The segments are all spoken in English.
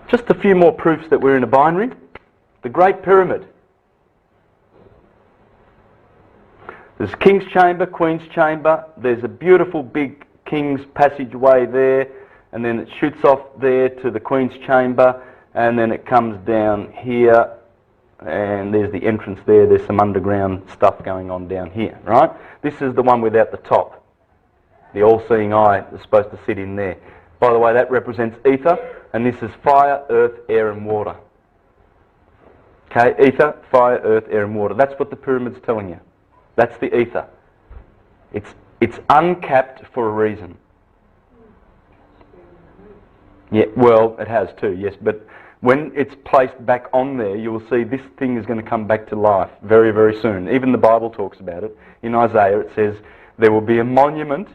Just a few more proofs that we're in a binary. The Great Pyramid. There's King's Chamber, Queen's Chamber. There's a beautiful big King's passageway there, and then it shoots off there to the Queen's Chamber, and then it comes down here, and there's the entrance there. There's some underground stuff going on down here, right? This is the one without the top. The all-seeing eye is supposed to sit in there. By the way, that represents ether, and this is fire, earth, air and water. Okay, ether, fire, earth, air and water. That's what the pyramid's telling you. That's the ether. It's uncapped for a reason. Yeah, well, it has too, yes, but when it's placed back on there, you will see this thing is going to come back to life very, very soon. Even the Bible talks about it. In Isaiah it says, there will be a monument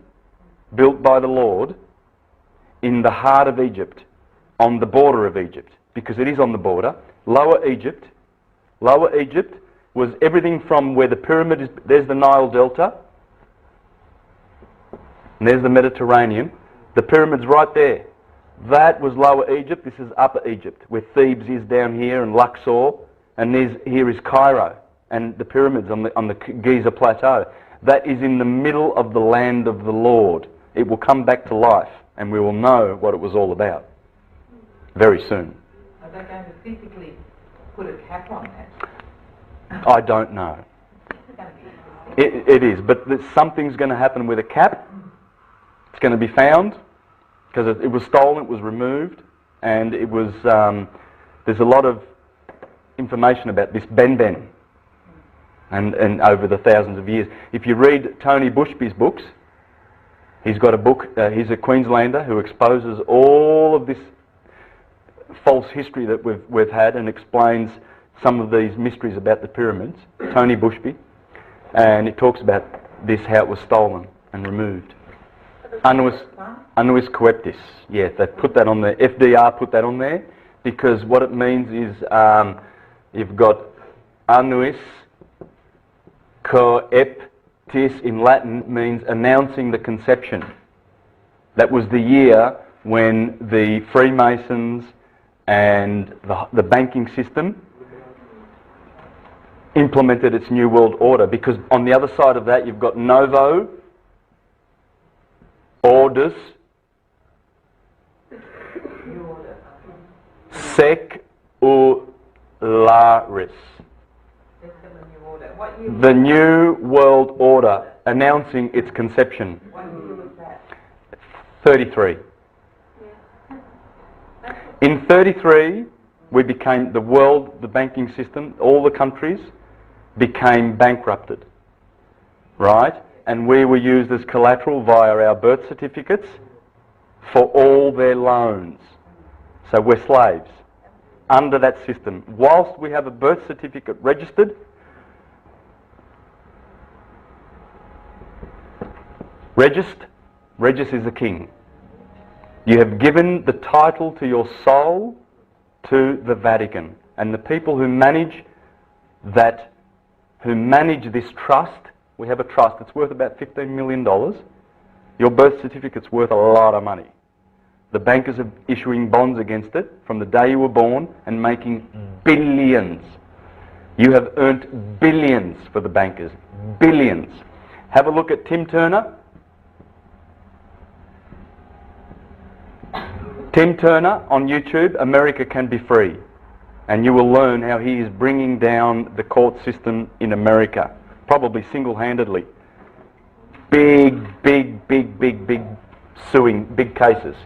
built by the Lord in the heart of Egypt, on the border of Egypt, because it is on the border. Lower Egypt was everything from where the pyramid is. There's the Nile Delta, and there's the Mediterranean. The pyramid's right there. That was Lower Egypt. This is Upper Egypt, where Thebes is down here, and Luxor, and here is Cairo, and the pyramids on the Giza Plateau. That is in the middle of the land of the Lord. It will come back to life, and we will know what it was all about very soon. Are they going to physically put a cap on that? I don't know. It is, but something's going to happen with a cap. It's going to be found, because it was stolen, it was removed, and it was. There's a lot of information about this Ben, and over the thousands of years. If you read Tony Bushby's books, he's got a book. He's a Queenslander who exposes all of this false history that we've had, and explains some of these mysteries about the pyramids. Tony Bushby, and it talks about this, how it was stolen and removed. Annuis coeptis. Yeah, they put that on there. FDR put that on there because what it means is you've got annuis coeptis in Latin means announcing the conception. That was the year when the Freemasons and the banking system implemented its New World Order, because on the other side of that you've got Novo Ordis Secularis. The New World Order, announcing its conception. What year was that? 33. In 33, we became the banking system, all the countries became bankrupted, right? And we were used as collateral via our birth certificates for all their loans. So we're slaves under that system. Whilst we have a birth certificate registered, Regis is a king. You have given the title to your soul to the Vatican, and the people who manage this trust. We have a trust. It's worth about $15 million. Your birth certificate's worth a lot of money. The bankers are issuing bonds against it from the day you were born and making billions. You have earned billions for the bankers. Billions. Have a look at Tim Turner. Tim Turner on YouTube, America Can Be Free. And you will learn how he is bringing down the court system in America, probably single-handedly. Big suing, big cases.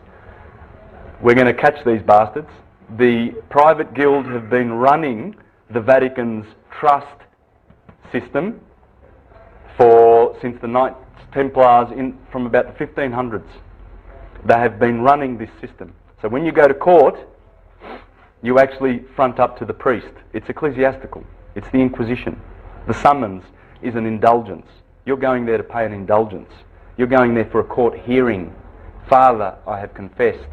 We're going to catch these bastards. The private guild have been running the Vatican's trust system since the Knights Templars from about the 1500s. They have been running this system. So when you go to court, you actually front up to the priest. It's ecclesiastical. It's the Inquisition. The summons is an indulgence. You're going there to pay an indulgence. You're going there for a court hearing. Father, I have confessed.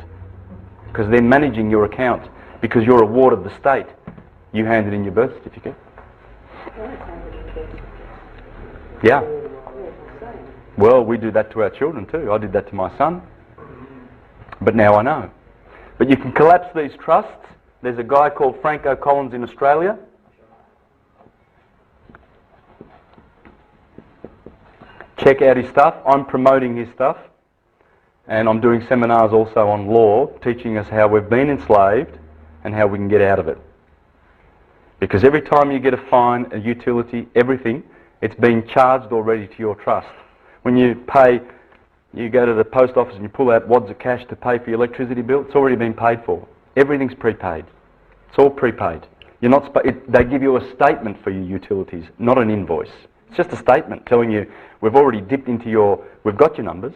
Because they're managing your account. Because you're a ward of the state. You handed in your birth certificate. Yeah. Well, we do that to our children too. I did that to my son. But now I know. But you can collapse these trusts. There's a guy called Franco Collins in Australia. Check out his stuff. I'm promoting his stuff. And I'm doing seminars also on law, teaching us how we've been enslaved and how we can get out of it. Because every time you get a fine, a utility, everything, it's been charged already to your trust. When you pay, you go to the post office and you pull out wads of cash to pay for your electricity bill, it's already been paid for. Everything's prepaid. It's all prepaid. You're not. They give you a statement for your utilities, not an invoice. It's just a statement telling you we've already dipped into your. We've got your numbers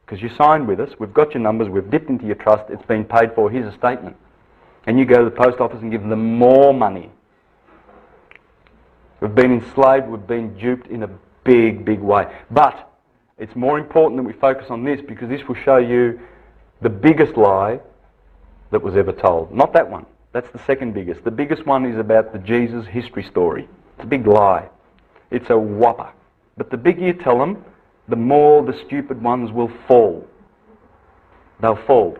because you signed with us. We've got your numbers. We've dipped into your trust. It's been paid for. Here's a statement, and you go to the post office and give them more money. We've been enslaved. We've been duped in a big, big way. But it's more important that we focus on this because this will show you the biggest lie that was ever told. Not that one. That's the second biggest. The biggest one is about the Jesus history story. It's a big lie. It's a whopper. But the bigger you tell them, the more the stupid ones will fall. They'll fall.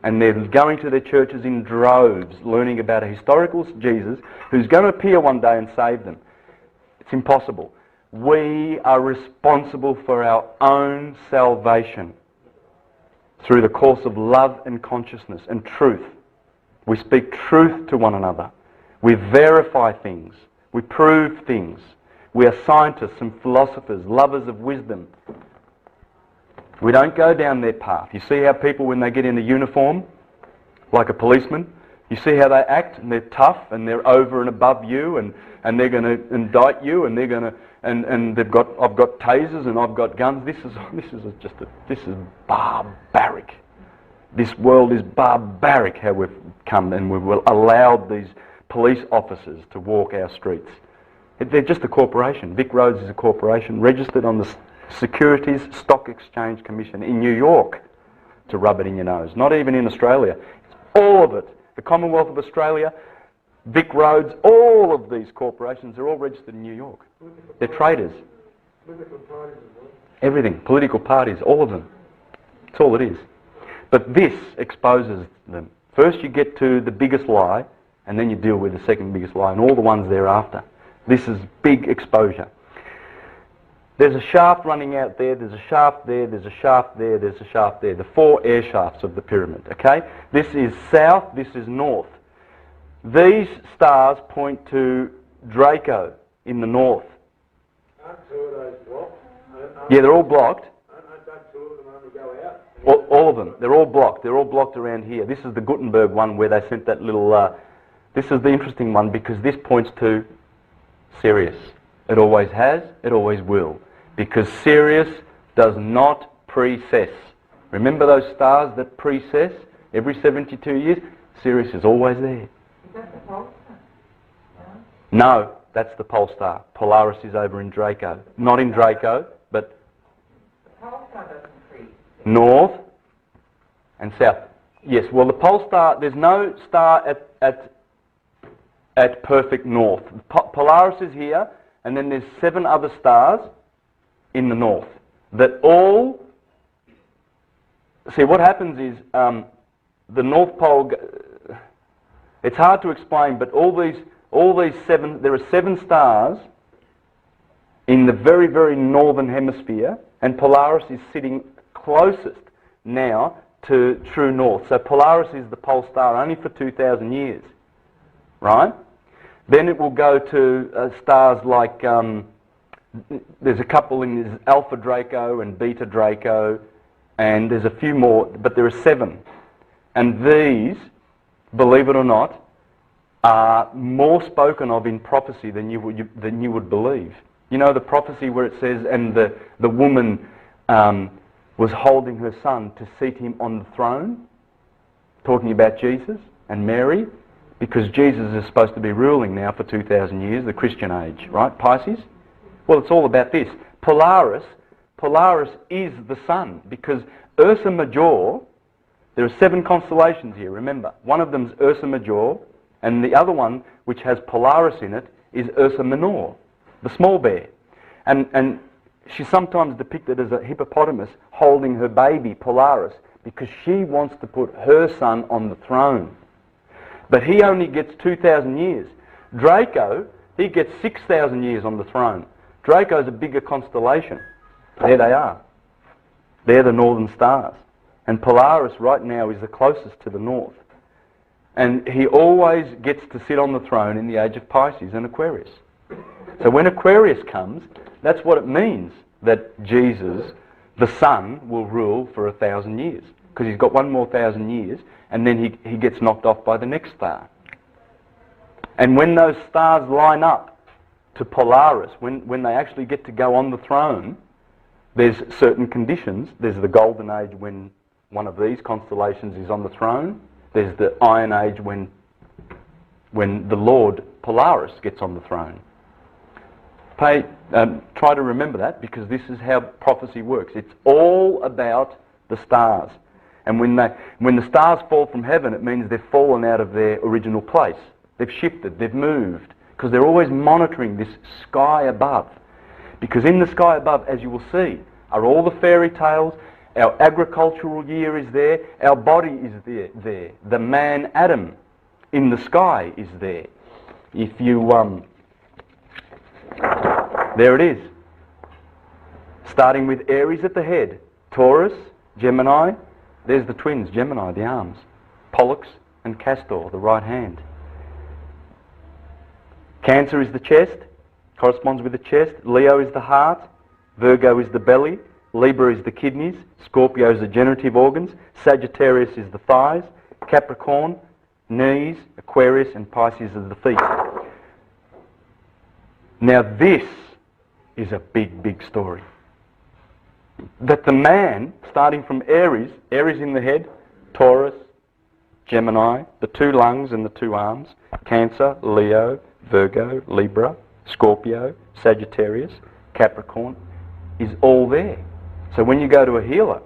And they're going to their churches in droves, learning about a historical Jesus who's going to appear one day and save them. It's impossible. We are responsible for our own salvation through the course of love and consciousness and truth. We speak truth to one another. We verify things. We prove things. We are scientists and philosophers, lovers of wisdom. We don't go down their path. You see how people, when they get in a uniform, like a policeman, you see how they act, and they're tough, and they're over and above you, and they're going to indict you, and they're going to, and I've got tasers, and I've got guns. This is barbaric. This world is barbaric. How we've come, and we've allowed these police officers to walk our streets. They're just a corporation. Vic Roads is a corporation registered on the Securities Stock Exchange Commission in New York, to rub it in your nose. Not even in Australia. It's all of it. The Commonwealth of Australia, Vic Roads, all of these corporations are all registered in New York. They're traders. Political parties as well. Everything. Political parties, all of them. That's all it is. But this exposes them. First you get to the biggest lie, and then you deal with the second biggest lie, and all the ones thereafter. This is big exposure. There's a shaft running out there, there's a shaft there, there's a shaft there, there's a shaft there. The 4 air shafts of the pyramid, okay? This is south, this is north. These stars point to Draco in the north. Aren't 2 of those blocked? Yeah, they're all blocked. Aren't 2 of them only go out? All of them. They're all blocked. They're all blocked around here. This is the Gutenberg one where they sent that little... this is the interesting one because this points to Sirius. It always has, it always will. Because Sirius does not precess. Remember those stars that precess every 72 years? Sirius is always there. Is that the pole star? No, that's the pole star. Polaris is over in Draco. Not in Draco, but The pole star doesn't freeze. north and south. Yes, well the pole star, there's no star at perfect north. Polaris is here, and then there's 7 other stars in the north that all... See, what happens is the North Pole... It's hard to explain, but all these 7... There are 7 stars in the very, very northern hemisphere, and Polaris is sitting closest now to true north. So Polaris is the pole star only for 2,000 years, right? Then it will go to stars like, there's a couple in there's Alpha Draco and Beta Draco, and there's a few more, but there are 7. And these, believe it or not, are more spoken of in prophecy than you would believe. You know the prophecy where it says, and the woman was holding her son to seat him on the throne, talking about Jesus and Mary, because Jesus is supposed to be ruling now for 2,000 years, the Christian age, right? Pisces? Well, it's all about this. Polaris is the sun, because Ursa Major, there are 7 constellations here, remember. One of them's Ursa Major, and the other one, which has Polaris in it, is Ursa Minor, the small bear. And she's sometimes depicted as a hippopotamus holding her baby, Polaris, because she wants to put her son on the throne. But he only gets 2,000 years. Draco, he gets 6,000 years on the throne. Draco's a bigger constellation. There they are. They're the northern stars. And Polaris right now is the closest to the north. And he always gets to sit on the throne in the age of Pisces and Aquarius. So when Aquarius comes, that's what it means that Jesus, the Son, will rule for 1,000 years. Because he's got one more 1,000 years, and then he gets knocked off by the next star. And when those stars line up to Polaris, when they actually get to go on the throne, there's certain conditions. There's the golden age when one of these constellations is on the throne. There's the iron age when the Lord Polaris gets on the throne. Try to remember that, because this is how prophecy works. It's all about the stars. And when the stars fall from heaven, it means they've fallen out of their original place. They've shifted, they've moved, because they're always monitoring this sky above. Because in the sky above, as you will see, are all the fairy tales. Our agricultural year is there. Our body is there. The man Adam in the sky is there. If you there it is. Starting with Aries at the head, Taurus, Gemini. There's the twins, Gemini, the arms. Pollux and Castor, the right hand. Cancer is the chest, corresponds with the chest. Leo is the heart. Virgo is the belly. Libra is the kidneys. Scorpio is the generative organs. Sagittarius is the thighs. Capricorn, knees. Aquarius and Pisces is the feet. Now this is a big, big story. That the man, starting from Aries in the head, Taurus, Gemini, the two lungs and the two arms, Cancer, Leo, Virgo, Libra, Scorpio, Sagittarius, Capricorn, is all there. So when you go to a healer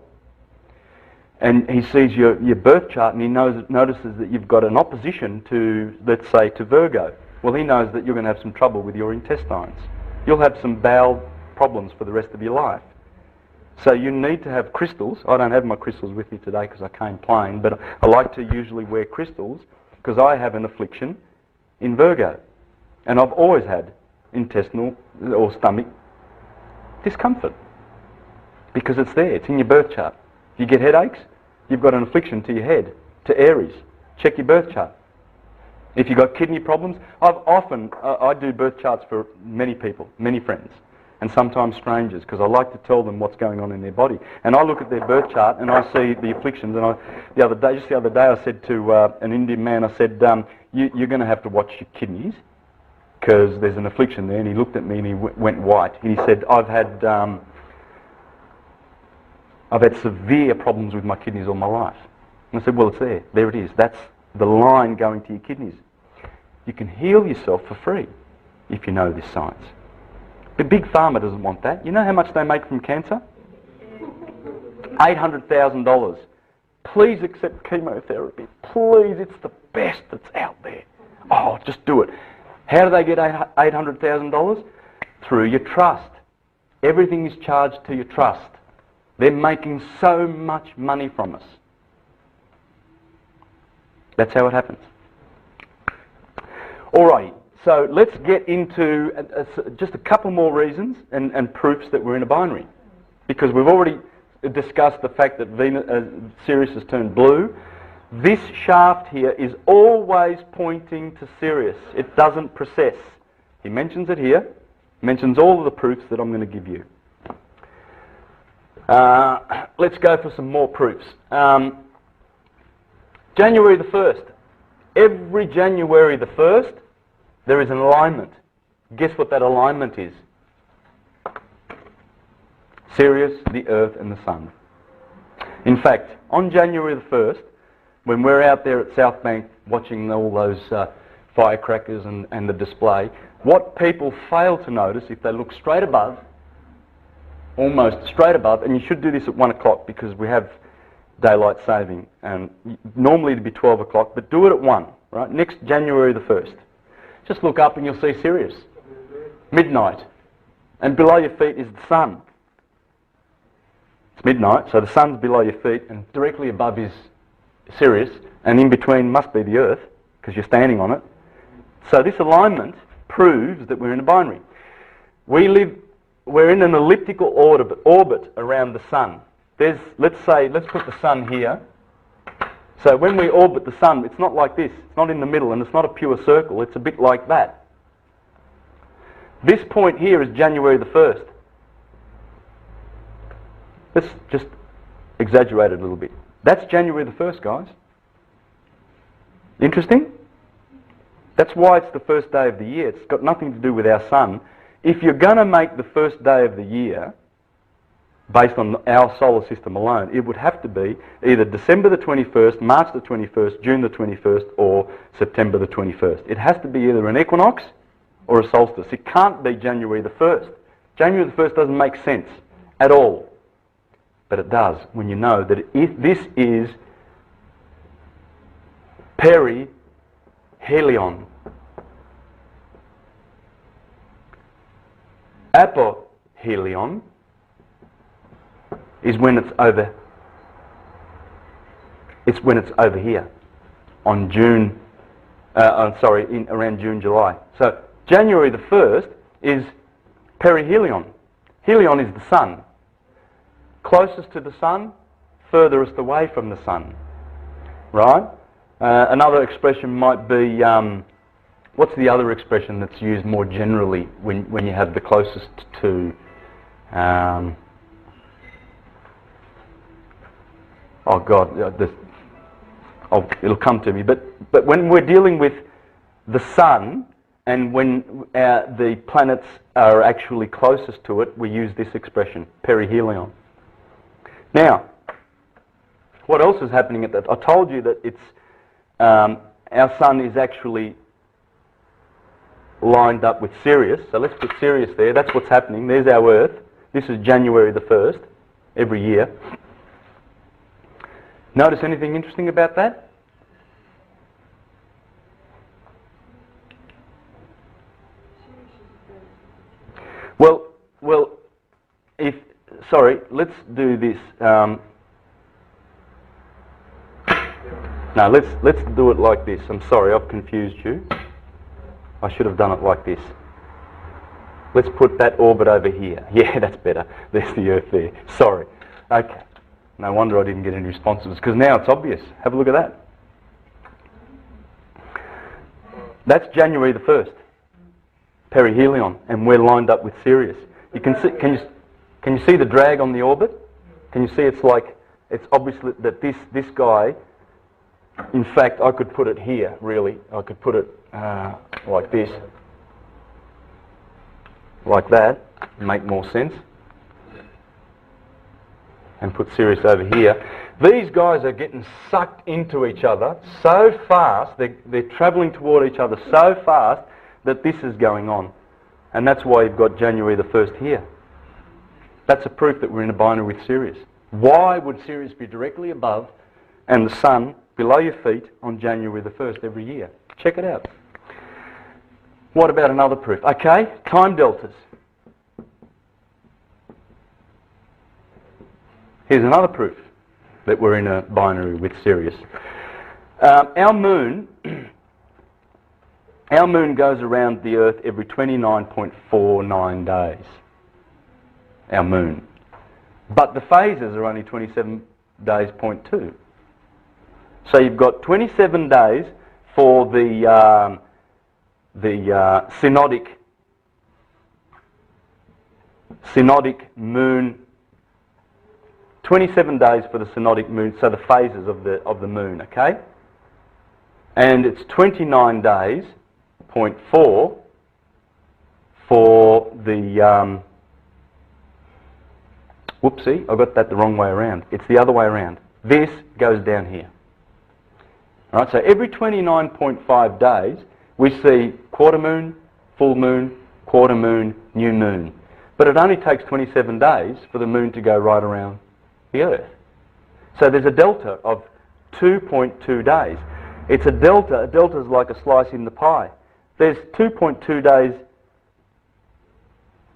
and he sees your birth chart and he notices that you've got an opposition to, let's say, to Virgo, well, he knows that you're going to have some trouble with your intestines. You'll have some bowel problems for the rest of your life. So you need to have crystals. I don't have my crystals with me today because I came plain, but I like to usually wear crystals because I have an affliction in Virgo. And I've always had intestinal or stomach discomfort because it's there. It's in your birth chart. If you get headaches, you've got an affliction to your head, to Aries. Check your birth chart. If you've got kidney problems, I do birth charts for many people, many friends, and sometimes strangers, because I like to tell them what's going on in their body. And I look at their birth chart and I see the afflictions. And the other day, I said to an Indian man, I said, you're going to have to watch your kidneys because there's an affliction there. And he looked at me and he went white. And he said, I've had severe problems with my kidneys all my life. And I said, well, it's there. There it is. That's the line going to your kidneys. You can heal yourself for free if you know this science. But Big Pharma doesn't want that. You know how much they make from cancer? $800,000. Please accept chemotherapy. Please, it's the best that's out there. Oh, just do it. How do they get $800,000? Through your trust. Everything is charged to your trust. They're making so much money from us. That's how it happens. Alrighty, so let's get into just a couple more reasons and proofs that we're in a binary. Because we've already discussed the fact that Sirius has turned blue. This shaft here is always pointing to Sirius. It doesn't precess. He mentions it here, mentions all of the proofs that I'm going to give you. Let's go for some more proofs. January the 1st. Every January the 1st, there is an alignment. Guess what that alignment is? Sirius, the Earth and the Sun. In fact, on January the 1st, when we're out there at South Bank watching all those firecrackers and the display, what people fail to notice, if they look straight above, almost straight above, and you should do this at 1 o'clock because we have daylight saving, and normally it'd be 12 o'clock, but do it at 1, right? Next January the 1st. Just look up and you'll see Sirius. Midnight. And below your feet is the Sun. It's midnight, so the sun's below your feet, and directly above is Sirius, and in between must be the Earth, because you're standing on it. So this alignment proves that we're in a binary. We're in an elliptical orbit around the sun. Let's put the sun here. So when we orbit the sun, it's not like this. It's not in the middle, and it's not a pure circle. It's a bit like that. This point here is January the 1st. Let's just exaggerate it a little bit. That's January the 1st, guys. Interesting? That's why it's the first day of the year. It's got nothing to do with our sun. If you're going to make the first day of the year based on our solar system alone, it would have to be either December the 21st, March the 21st, June the 21st, or September the 21st. It has to be either an equinox or a solstice. It can't be January the 1st. January the 1st doesn't make sense at all. But it does when you know that this is perihelion. Apohelion is when it's over. It's when it's over here on June. Around June, July. So January the 1st is perihelion. Helion is the sun. Closest to the sun, furthest away from the sun. Right? Another expression might be, what's the other expression that's used more generally when you have the closest to, it'll come to me. But when we're dealing with the sun, and when the planets are actually closest to it, we use this expression, perihelion. Now, what else is happening at that? I told you that it's our sun is actually lined up with Sirius. So let's put Sirius there. That's what's happening. There's our Earth. This is January the 1st every year. Notice anything interesting about that? Well, let's do this. No, let's do it like this. I'm sorry, I've confused you. I should have done it like this. Let's put that orbit over here. Yeah, that's better. There's the Earth there. Sorry. Okay. No wonder I didn't get any responses, because now it's obvious. Have a look at that. That's January the 1st. Perihelion, and we're lined up with Sirius. You can see. Can you see the drag on the orbit? Can you see it's obvious that this guy, in fact, I could put it here, really. I could put it like this. Like that, make more sense. And put Sirius over here. These guys are getting sucked into each other so fast, they're travelling toward each other so fast that this is going on. And that's why you've got January the 1st here. That's a proof that we're in a binary with Sirius. Why would Sirius be directly above and the sun below your feet on January the 1st every year? Check it out. What about another proof? Okay, time deltas. Here's another proof that we're in a binary with Sirius. Our moon goes around the Earth every 29.49 days. Our moon. But the phases are only 27 days, 0.2. So you've got 27 days for the synodic moon. 27 days for the synodic moon, so the phases of the moon, okay? And it's 29 days, 0.4, for the whoopsie, I got that the wrong way around. It's the other way around. This goes down here. All right, so every 29.5 days, we see quarter moon, full moon, quarter moon, new moon. But it only takes 27 days for the moon to go right around the Earth. So there's a delta of 2.2 days. It's a delta. A delta is like a slice in the pie. There's 2.2 days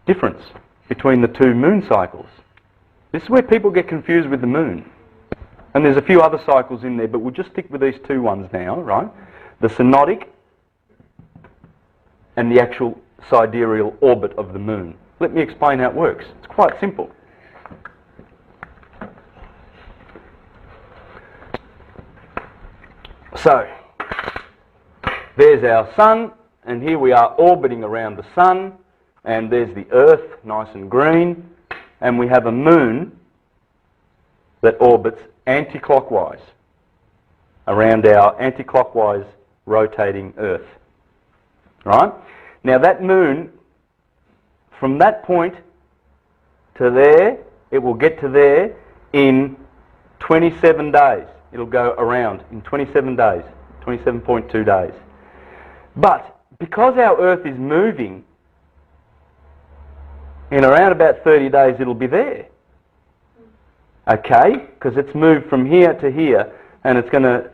difference between the two moon cycles. This is where people get confused with the moon. And there's a few other cycles in there, but we'll just stick with these two ones now, right? The synodic and the actual sidereal orbit of the moon. Let me explain how it works. It's quite simple. So, there's our sun, and here we are orbiting around the sun, and there's the Earth, nice and green, and we have a moon that orbits anti-clockwise around our anti-clockwise rotating Earth. Right? Now that moon, from that point to there, it will get to there in 27 days. It'll go around in 27 days, 27.2 days. But because our Earth is moving, in around about 30 days it'll be there. Okay? Because it's moved from here to here, and it's going to,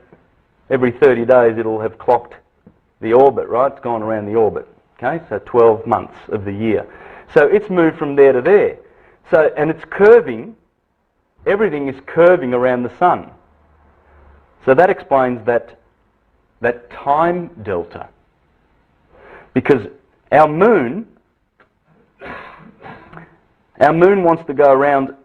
every 30 days it'll have clocked the orbit, right? It's gone around the orbit. Okay? So 12 months of the year. So it's moved from there to there. So, and it's curving, everything is curving around the sun. So that explains that time delta. Because our moon wants to go around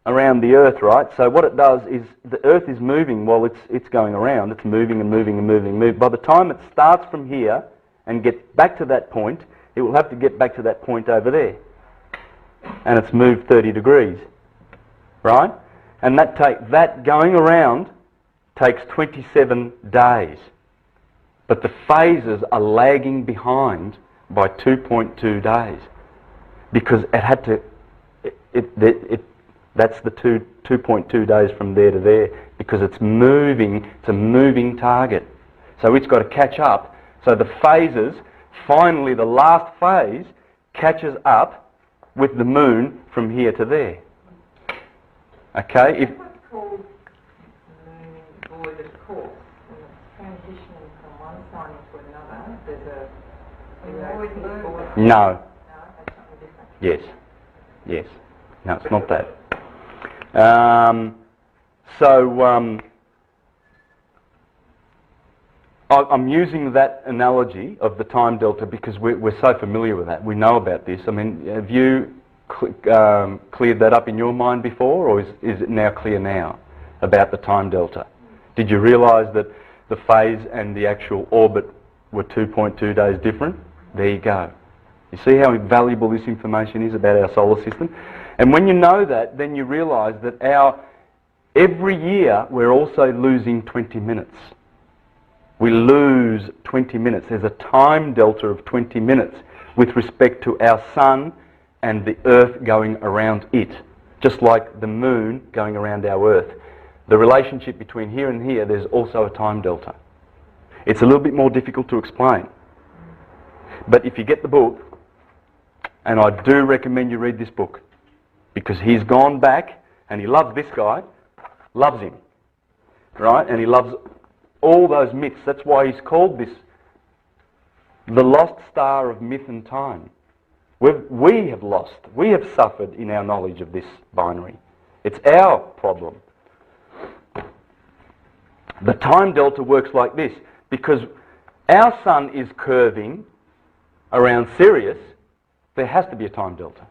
the Earth, right? So what it does is the Earth is moving while it's going around. It's moving and moving and moving and moving. By the time it starts from here and gets back to that point, it will have to get back to that point over there. And it's moved 30 degrees, right? And that going around takes 27 days. But the phases are lagging behind by 2.2 days. Because it had to, that's the 2.2 days from there to there, because it's moving, it's a moving target. So it's got to catch up. So the phases, finally the last phase, catches up with the moon from here to there. Okay? What's called moon void of course, when it's transitioning from one sign into another, there's a void. No. No, that's something different. Yes. Yes. No, it's not that. I'm using that analogy of the time delta because we're so familiar with that. We know about this. I mean, have you cleared that up in your mind before, or is it now clear now about the time delta? Did you realise that the phase and the actual orbit were 2.2 days different? There you go. You see how valuable this information is about our solar system? And when you know that, then you realise that every year we're also losing 20 minutes. We lose 20 minutes. There's a time delta of 20 minutes with respect to our sun and the Earth going around it. Just like the moon going around our Earth. The relationship between here and here, there's also a time delta. It's a little bit more difficult to explain. But if you get the book, and I do recommend you read this book, because he's gone back and he loves this guy, loves him, right? And he loves all those myths. That's why he's called this the lost star of myth and time. We have suffered in our knowledge of this binary. It's our problem. The time delta works like this, because our sun is curving around Sirius, there has to be a time delta.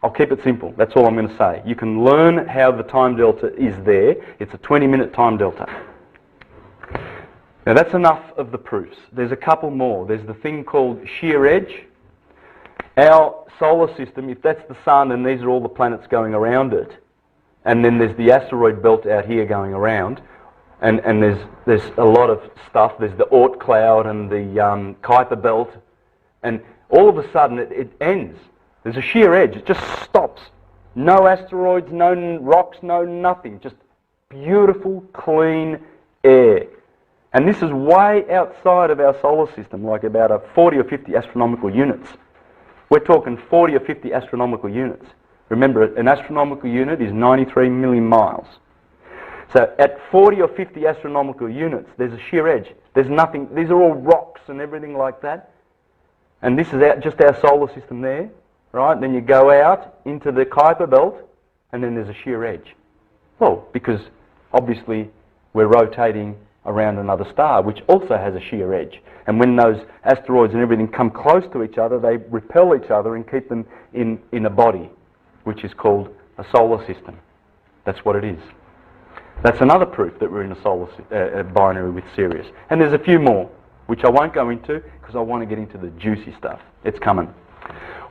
I'll keep it simple. That's all I'm going to say. You can learn how the time delta is there. It's a 20-minute time delta. Now that's enough of the proofs. There's a couple more. There's the thing called shear edge. Our solar system, if that's the sun and these are all the planets going around it, and then there's the asteroid belt out here going around, and there's a lot of stuff. There's the Oort cloud and the Kuiper belt, and all of a sudden it ends. There's a shear edge. It just stops. No asteroids, no rocks, no nothing. Just beautiful, clean air. And this is way outside of our solar system, like about 40 or 50 astronomical units. We're talking 40 or 50 astronomical units. Remember, an astronomical unit is 93 million miles. So at 40 or 50 astronomical units, there's a shear edge. There's nothing. These are all rocks and everything like that. And this is just our solar system there, right? Then you go out into the Kuiper belt, and then there's a sheer edge? Well, because obviously we're rotating around another star, which also has a sheer edge. And when those asteroids and everything come close to each other, they repel each other and keep them in a body, which is called a solar system. That's what it is. That's another proof that we're in a solar binary with Sirius. And there's a few more, which I won't go into because I want to get into the juicy stuff. It's coming.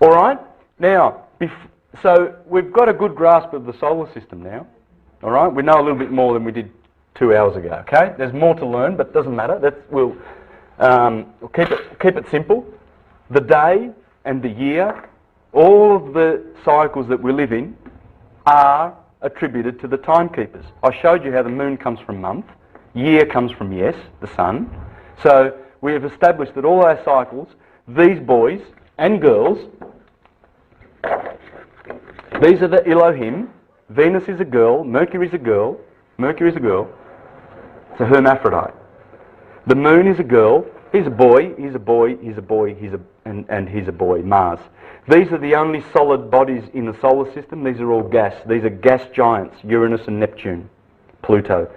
All right? Now, so we've got a good grasp of the solar system now. All right? We know a little bit more than we did 2 hours ago. Okay? There's more to learn, but it doesn't matter. We'll keep it simple. The day and the year, all of the cycles that we live in are attributed to the timekeepers. I showed you how the moon comes from month, year comes from yes, the sun. So we have established that all our cycles, these boys and girls, these are the Elohim. Venus is a girl, Mercury is a girl, it's a hermaphrodite. The moon is a girl, he's a boy, he's a boy, he's a boy, and he's a boy, Mars. These are the only solid bodies in the solar system. These are all gas. These are gas giants, Uranus and Neptune, Pluto.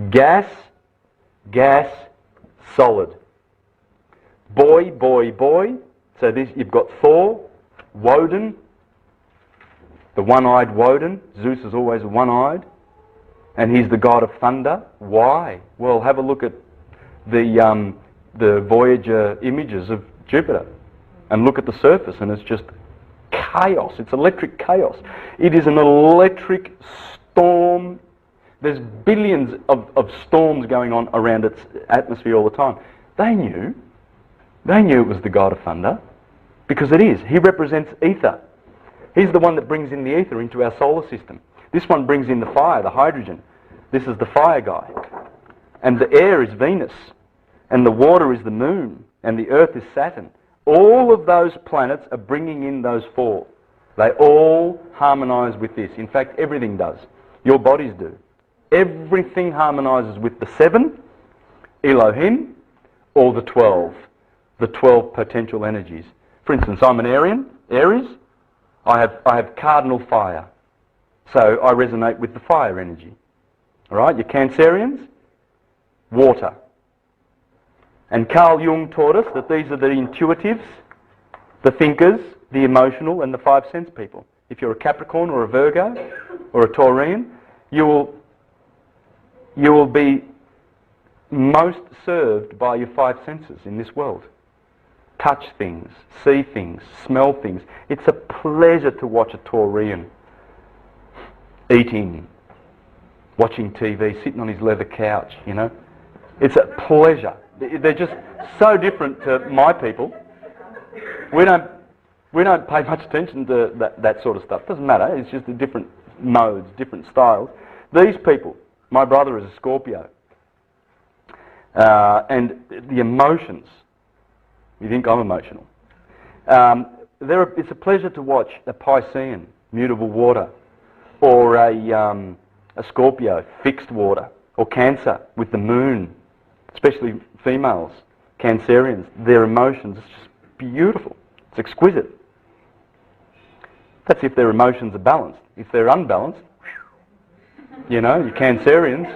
Gas, solid. Boy. So you've got Thor, Woden, the one-eyed Woden. Zeus is always one-eyed. And he's the god of thunder. Why? Well, have a look at the Voyager images of Jupiter and look at the surface, and it's just chaos. It's electric chaos. It is an electric storm. There's billions of storms going on around its atmosphere all the time. They knew it was the god of thunder, because it is. He represents ether. He's the one that brings in the ether into our solar system. This one brings in the fire, the hydrogen. This is the fire guy. And the air is Venus. And the water is the moon. And the earth is Saturn. All of those planets are bringing in those four. They all harmonise with this. In fact, everything does. Your bodies do. Everything harmonises with the 7, Elohim, or the 12 potential energies. For instance, I'm an Aries. I have cardinal fire. So I resonate with the fire energy. All right, your Cancerians, water. And Carl Jung taught us that these are the intuitives, the thinkers, the emotional, and the 5 sense people. If you're a Capricorn or a Virgo or a Taurian, you will be most served by your 5 senses in this world. Touch things, see things, smell things. It's a pleasure to watch a Taurian eating, watching TV, sitting on his leather couch, you know. It's a pleasure. They're just so different to my people. We don't pay much attention to that sort of stuff. Doesn't matter. It's just the different modes, different styles. These people, my brother is a Scorpio, and the emotions. You think I'm emotional? It's a pleasure to watch a Piscean, mutable water, or a Scorpio, fixed water, or Cancer with the moon, especially females, Cancerians. Their emotions, it's just beautiful. It's exquisite. That's if their emotions are balanced. If they're unbalanced, you know, your Cancerians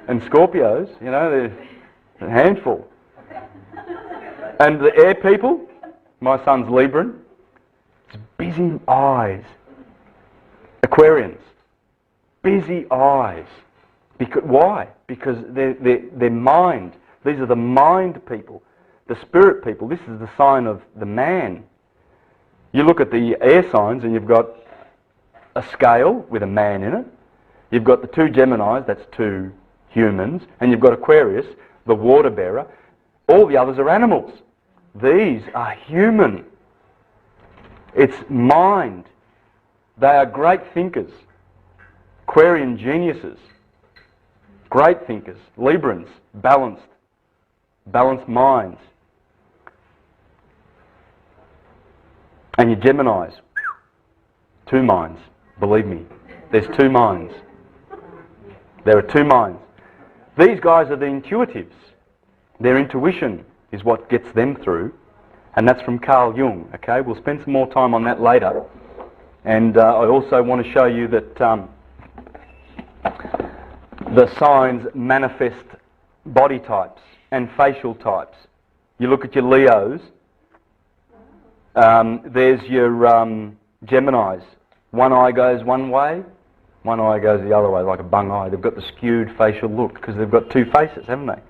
and Scorpios, you know, they're a handful. And the air people, my son's Libran, it's busy eyes. Aquarians, busy eyes. Why? Because they're mind. These are the mind people, the spirit people. This is the sign of the man. You look at the air signs and you've got a scale with a man in it. You've got the 2 Geminis, that's 2 humans. And you've got Aquarius, the water bearer. All the others are animals. These are human. It's mind. They are great thinkers. Aquarian geniuses. Great thinkers. Librans, balanced minds. And your Geminis, 2 minds. Believe me, there's 2 minds. There are 2 minds. These guys are the intuitives. Their intuition is what gets them through. And that's from Carl Jung, okay? We'll spend some more time on that later. And I also want to show you that the signs manifest body types and facial types. You look at your Leos, there's your Geminis. One eye goes one way, one eye goes the other way, like a bung eye. They've got the skewed facial look because they've got two faces, haven't they?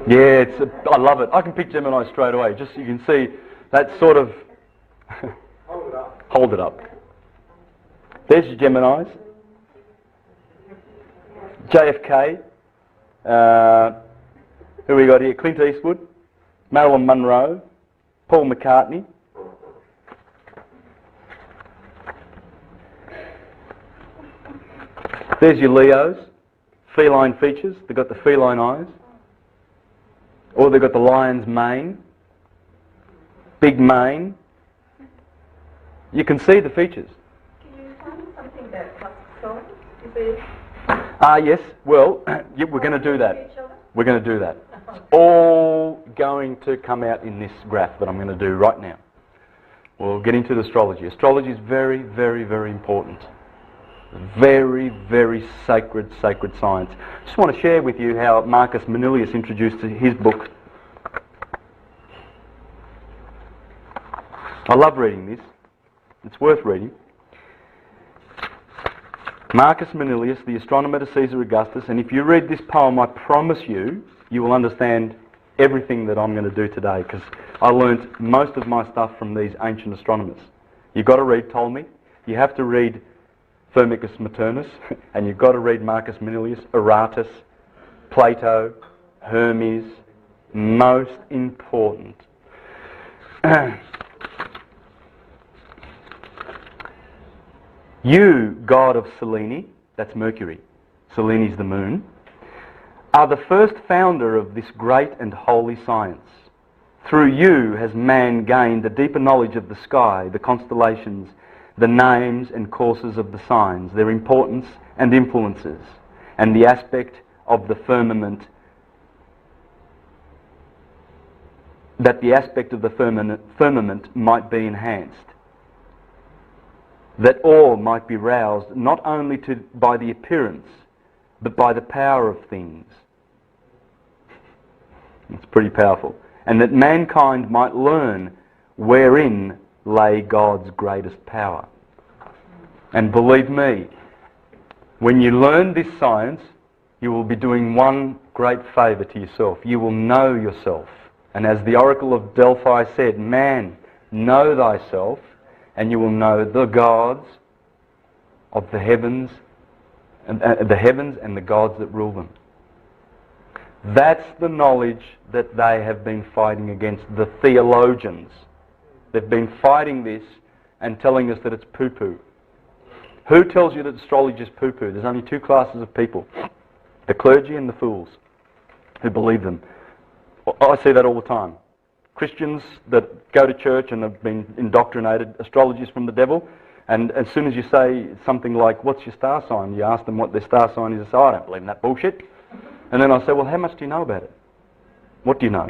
Yeah, I love it. I can pick Gemini straight away. Just you can see that sort of... Hold it up. Hold it up. There's your Geminis. JFK. Who we got here? Clint Eastwood. Marilyn Monroe. Paul McCartney. There's your Leos. Feline features. They've got the feline eyes. Or they've got the lion's mane. Big mane. You can see the features. Can you tell me something about cusp signs? Is there... Yes. Well, yeah, we're going to do that. We're going to do that. It's all going to come out in this graph that I'm going to do right now. We'll get into the astrology. Astrology is very, very, very important. Very, very sacred science. Just want to share with you how Marcus Manilius introduced his book. I love reading this. It's worth reading. Marcus Manilius, the astronomer to Caesar Augustus, and if you read this poem, I promise you, you will understand everything that I'm going to do today, because I learnt most of my stuff from these ancient astronomers. You've got to read Ptolemy, you have to read Firmicus Maternus, and you've got to read Marcus Manilius, Aratus, Plato, Hermes, most important. You, god of Selene, that's Mercury, Selene's the moon, are the first founder of this great and holy science. Through you has man gained a deeper knowledge of the sky, the constellations, the names and courses of the signs, their importance and influences, and the aspect of the firmament, that the aspect of the firmament might be enhanced, that all might be roused not only by the appearance, but by the power of things. It's pretty powerful. And that mankind might learn wherein lay God's greatest power. And believe me, when you learn this science, you will be doing one great favour to yourself. You will know yourself. And as the Oracle of Delphi said, man, know thyself, and you will know the gods of the heavens, and the gods that rule them. That's the knowledge that they have been fighting against, the theologians. They've been fighting this and telling us that it's poo-poo. Who tells you that astrology is poo-poo? There's only two classes of people, the clergy and the fools, who believe them. I see that all the time. Christians that go to church and have been indoctrinated, astrology is from the devil, and as soon as you say something like, what's your star sign? You ask them what their star sign is, they say, I don't believe in that bullshit. And then I say, well, how much do you know about it? What do you know?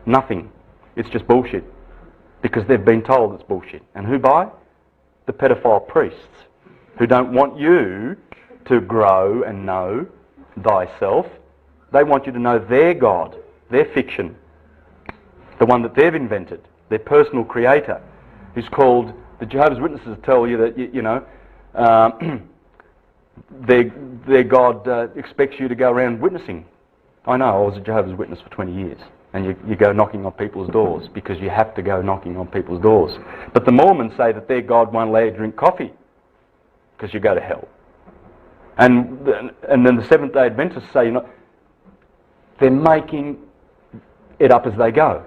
Nothing. It's just bullshit. Because they've been told it's bullshit. And who by? The pedophile priests, who don't want you to grow and know thyself. They want you to know their God, their fiction, the one that they've invented, their personal creator, who's called, the Jehovah's Witnesses tell you that, their God expects you to go around witnessing. I know, I was a Jehovah's Witness for 20 years, and you go knocking on people's doors, because you have to go knocking on people's doors. But the Mormons say that their God won't let you drink coffee, because you go to hell. And then the Seventh-day Adventists say, they're making it up as they go.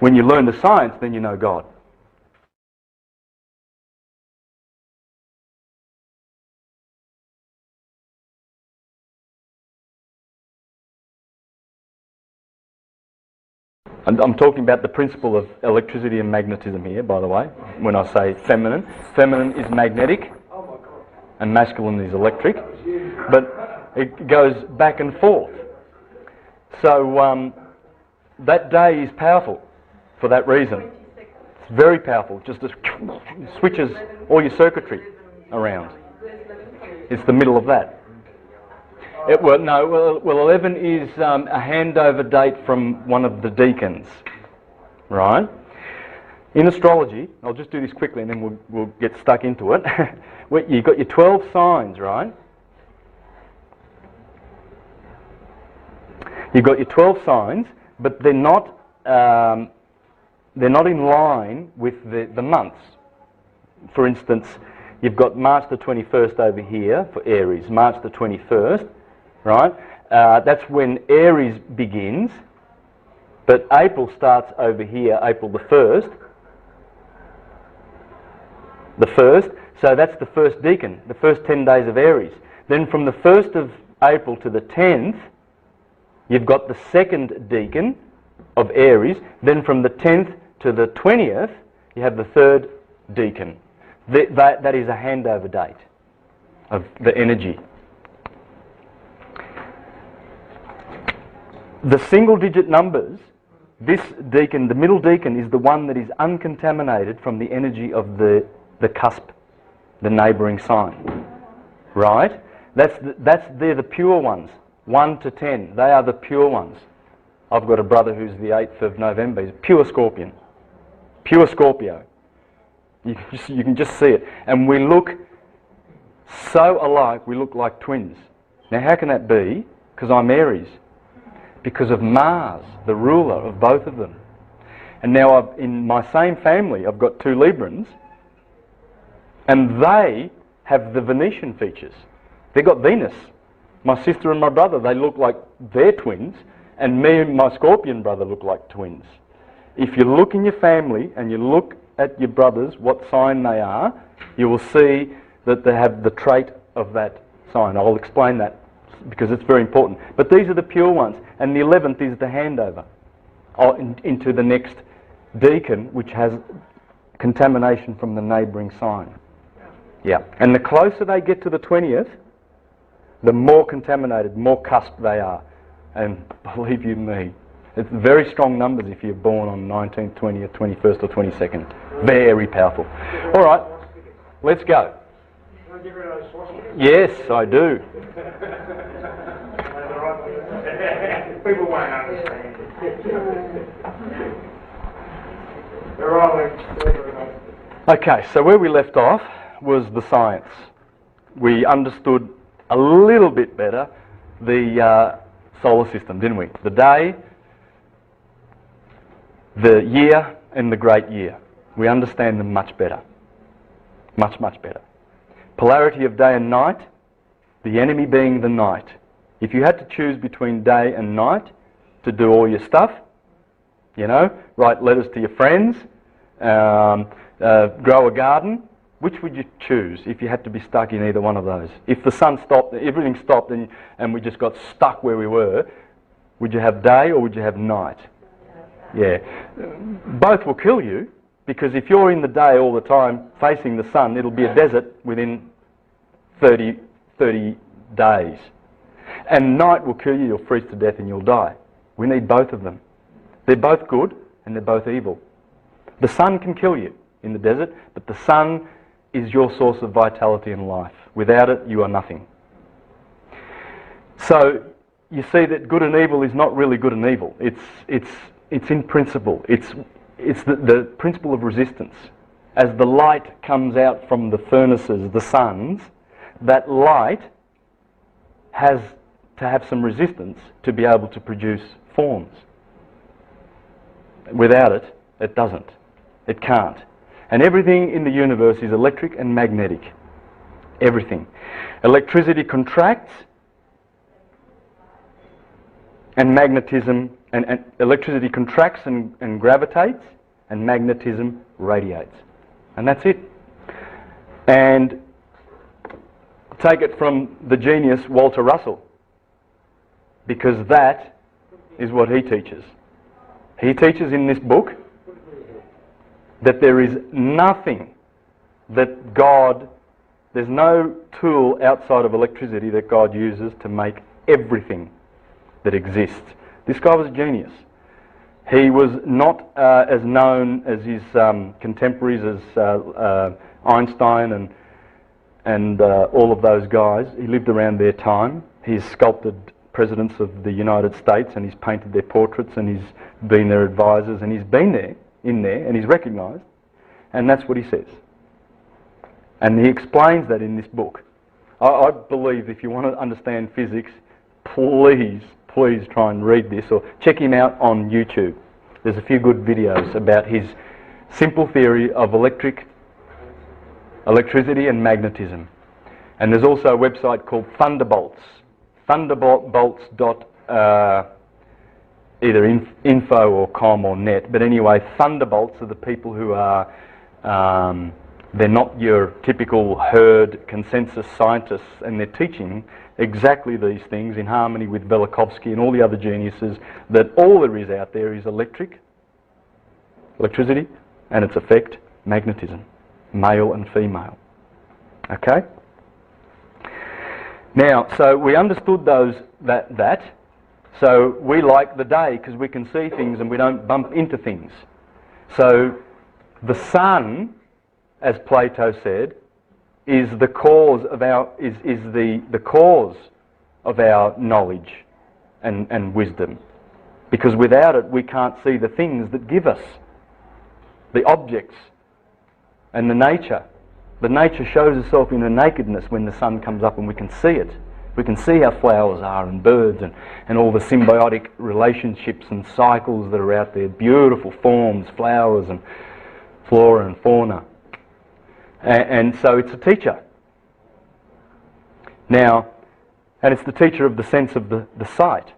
When you learn the science, then you know God. And I'm talking about the principle of electricity and magnetism here, by the way, when I say feminine. Feminine is magnetic, and masculine is electric, but it goes back and forth. So that day is powerful for that reason. It's very powerful. Just switches all your circuitry around. It's the middle of that. Well, 11 is a handover date from one of the deacons, right? In astrology, I'll just do this quickly and then we'll get stuck into it. You've got your 12 signs, right? You've got your 12 signs, but they're not in line with the months. For instance, you've got March the 21st over here for Aries, March the 21st, right? That's when Aries begins, but April starts over here, April the 1st. So that's the first decan, the first 10 days of Aries. Then from the 1st of April to the 10th, you've got the second decan of Aries. Then from the 10th to the 20th, you have the third decan. That is a handover date of the energy. The single digit numbers, this decan, the middle decan, is the one that is uncontaminated from the energy of the cusp, the neighbouring sign. Right? They're the pure ones. 1 to 10, they are the pure ones. I've got a brother who's the 8th of November. He's pure Scorpion. Pure Scorpio. You can just see it. And we look so alike, we look like twins. Now how can that be? Because I'm Aries. Because of Mars, the ruler of both of them. And now in my same family, I've got 2 Librans, and they have the Venetian features. They've got Venus. My sister and my brother, they look like they're twins, and me and my Scorpion brother look like twins. If you look in your family and you look at your brothers, what sign they are, you will see that they have the trait of that sign. I'll explain that because it's very important. But these are the pure ones, and the 11th is the handover into the next decan, which has contamination from the neighbouring sign. Yeah, and the closer they get to the 20th, the more contaminated, more cusp they are. And believe you me, it's very strong numbers if you're born on 19th, 20th, 21st or 22nd. Very powerful. All right, let's go. Yes, I do. People won't understand. Okay, so where we left off was the science. We understood a little bit better the solar system, didn't we? The day, the year, and the great year. We understand them much better. Much, much better. Polarity of day and night, the enemy being the night. If you had to choose between day and night to do all your stuff, you know, write letters to your friends, grow a garden, which would you choose if you had to be stuck in either one of those? If the sun stopped, everything stopped and we just got stuck where we were, would you have day or would you have night? Yeah. Both will kill you, because if you're in the day all the time facing the sun, it'll be a desert within 30 days. And night will kill you, you'll freeze to death and you'll die. We need both of them. They're both good and they're both evil. The sun can kill you in the desert, but the sun is your source of vitality and life. Without it, you are nothing. So you see that good and evil is not really good and evil. It's in principle. It's the principle of resistance. As the light comes out from the furnaces, the suns, that light has to have some resistance to be able to produce forms. Without it, it doesn't. It can't. And everything in the universe is electric and magnetic. Everything. Electricity contracts and magnetism, and electricity contracts and gravitates, and magnetism radiates. And that's it. And take it from the genius Walter Russell, because that is what he teaches. He teaches in this book that there is nothing that there's no tool outside of electricity that God uses to make everything that exists. This guy was a genius. He was not as known as his contemporaries as Einstein and all of those guys. He lived around their time. He's sculpted presidents of the United States, and he's painted their portraits, and he's been their advisors, and he's been there, and he's recognised. And that's what he says. And he explains that in this book. I believe if you want to understand physics, please try and read this, or check him out on YouTube. There's a few good videos about his simple theory of electricity and magnetism. And there's also a website called Thunderbolts. Thunderbolts. Either info or com or net. But anyway, Thunderbolts are the people who are, they're not your typical herd consensus scientists, and they're teaching exactly these things in harmony with Velikovsky and all the other geniuses, that all there is out there is electricity, and its effect, magnetism, male and female. Okay? Now, so we understood that. So we like the day because we can see things and we don't bump into things. So the sun, as Plato said, is the cause of our the cause of our knowledge and wisdom. Because without it we can't see the things that give us the objects and the nature. The nature shows itself in the nakedness when the sun comes up and we can see it. We can see how flowers are and birds and all the symbiotic relationships and cycles that are out there. Beautiful forms, flowers and flora and fauna. And so it's a teacher. Now, and it's the teacher of the sense of the sight.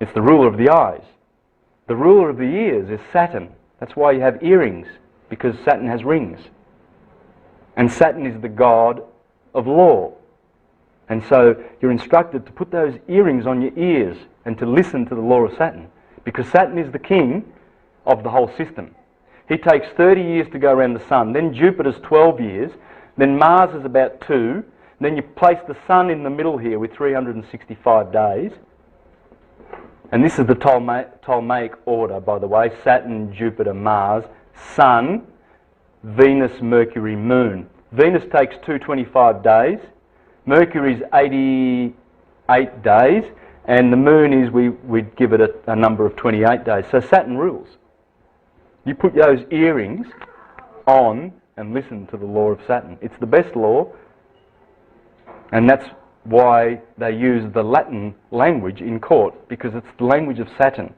It's the ruler of the eyes. The ruler of the ears is Saturn. That's why you have earrings, because Saturn has rings. And Saturn is the god of law. And so you're instructed to put those earrings on your ears and to listen to the law of Saturn, because Saturn is the king of the whole system. He takes 30 years to go around the sun, then Jupiter's 12 years, then Mars is about 2, then you place the sun in the middle here with 365 days. And this is the Ptolemaic order, by the way: Saturn, Jupiter, Mars, Sun, Venus, Mercury, Moon. Venus takes 225 days, Mercury's 88 days, and the Moon is, we'd give it a number of 28 days. So Saturn rules. You put those earrings on and listen to the law of Saturn. It's the best law, and that's why they use the Latin language in court, because it's the language of Saturn.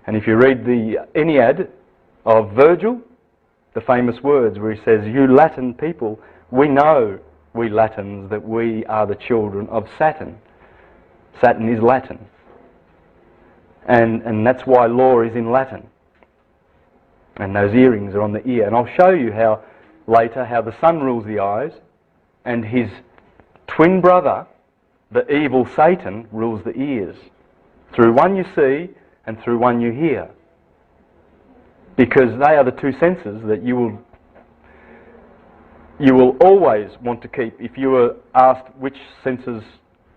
And if you read the Aeneid of Virgil, the famous words where he says, "You Latin people, we know, we Latins, that we are the children of Saturn." Saturn is Latin. And that's why law is in Latin. And those earrings are on the ear. And I'll show you how later how the sun rules the eyes, and his twin brother, the evil Satan, rules the ears. Through one you see and through one you hear. Because they are the two senses that you will always want to keep. If you were asked which senses